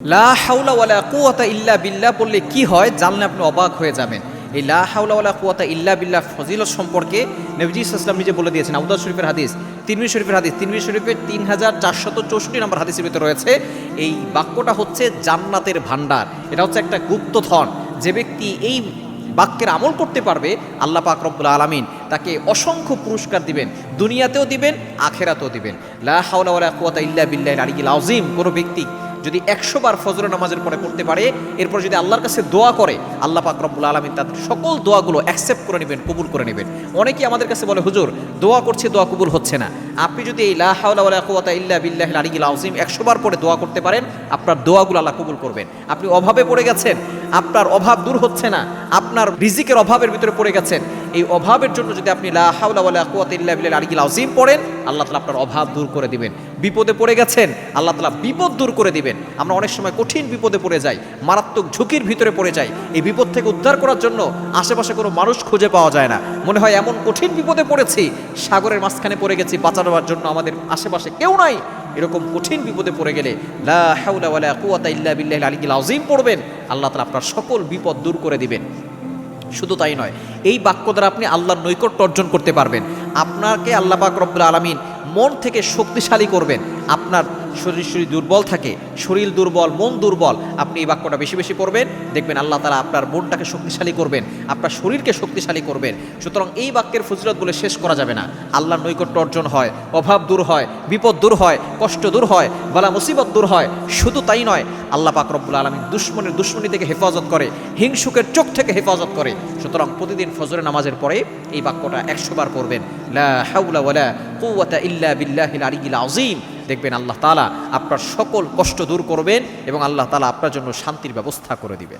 লা হাওলা ওয়ালা কুওয়াতা ইল্লা বিল্লাহ বললে কি হয় জানলে আপনি অবাক হয়ে যাবেন। এই লা হাওলা ওয়ালা কুওয়াতা ইল্লা বিল্লাহ ফজিলত সম্পর্কে নবীজি সাল্লাল্লাহু আলাইহি ওয়াসাল্লাম নিজে বলে দিয়েছেন। আবু দাউদ শরীফের হাদিস, তিরমিজি শরীফের হাদিস, তিরমিজি শরীফের 3464 নম্বর হাদিসের ভিতরে রয়েছে। এই বাক্যটা হচ্ছে জান্নাতের ভান্ডার, এটা হচ্ছে একটা গুপ্তধন। যে ব্যক্তি এই বাক্যের আমল করতে পারবে আল্লাহ পাক রব্বুল আলামিন তাকে অসংখ্য পুরস্কার দিবেন, দুনিয়াতেও দিবেন, আখেরাতেও দিবেন। লা হাওলা ওয়ালা কুওয়াতা ইল্লা বিল্লাহিল আলিয়্যিল আযীম। কোনো ব্যক্তি যদি 100 বার ফজরের নামাজের পরে পড়তে পারে, এরপর যদি আল্লাহর কাছে দোয়া করে, আল্লাহ পাক রব্বুল আলামিন তার সকল দোয়াগুলো অ্যাকসেপ্ট করে নেবেন, কবুল করে নেবেন। অনেকেই আমাদের কাছে বলে, হুজুর দোয়া করছে, দোয়া কবুল হচ্ছে না। আপনি যদি এই লা হাওলা ওয়ালা কুওয়াতা ইল্লা বিল্লাহিল আলিয়্যিল আযীম 100 বার পরে দোয়া করতে পারেন, আপনার দোয়াগুলো আল্লাহ কবুল করবেন। আপনি অভাবে পড়ে গেছেন, আপনার অভাব দূর হচ্ছে না, আপনার রিজিকের অভাবের ভিতরে পড়ে গেছেন, এই অভাবের জন্য যদি আপনি লা হাওলা ওয়ালা কুওয়াতা ইল্লা বিল্লাহিল আলিয়্যিল আযীম পড়েন, আল্লাহ তাআলা আপনার অভাব দূর করে দিবেন। বিপদে পড়ে গেছেন, আল্লাহ তাআলা বিপদ দূর করে দিবেন। আমরা অনেক সময় কঠিন বিপদে পড়ে যাই, মারাত্মক ঝুঁকির ভিতরে পড়ে যাই। এই বিপদ থেকে উদ্ধার করার জন্য আশেপাশে কোনো মানুষ খুঁজে পাওয়া যায় না। মনে হয় এমন কঠিন বিপদে পড়েছি, সাগরের মাঝখানে পড়ে গেছি, বাঁচানোর জন্য আমাদের আশেপাশে কেউ নাই। এরকম কঠিন বিপদে পড়ে গেলে লা হাওলা ওয়ালা কুওয়াতা ইল্লা বিল্লাহিল আলিয়্যিল আযীম পড়বেন, আল্লাহ তাআলা আপনার সকল বিপদ দূর করে দিবেন। শুধু তাই নয়, এই বাক্য দ্বারা আপনি আল্লাহর নৈকট্য অর্জন করতে পারবেন। আপনাকে আল্লাহ পাক রব্বুল আলামিন মন থেকে শক্তিশালী করবেন। আপনার শরীর দুর্বল থাকে, শরীর দুর্বল, মন দুর্বল, আপনি এই বাক্যটা বেশি বেশি পড়বেন, দেখবেন আল্লাহ তাআলা আপনার মনটাকে শক্তিশালী করবেন, আপনার শরীরকে শক্তিশালী করবেন। সুতরাং এই বাক্যের ফজিলত বলে শেষ করা যাবে না। আল্লাহর নৈকট্য অর্জন হয়, অভাব দূর হয়, বিপদ দূর হয়, কষ্ট দূর হয়, বালা মুসিবত দূর হয়। শুধু তাই নয়, আল্লাহ পাক রব্বুল আলামিন দুশমনি থেকে হেফাজত করে, হিংসুকের চোখ থেকে হেফাজত করে। সুতরাং প্রতিদিন ফজরের নামাজের পরে এই বাক্যটা 100 বার পড়বেন, লা হাওলা ওয়ালা কুওয়াতা ইল্লা বিল্লাহিল আলিয়্যিল আযীম। দেখবেন আল্লাহ তাআলা আপনার সকল কষ্ট দূর করবেন এবং আল্লাহ তাআলা আপনার জন্য শান্তির ব্যবস্থা করে দিবেন।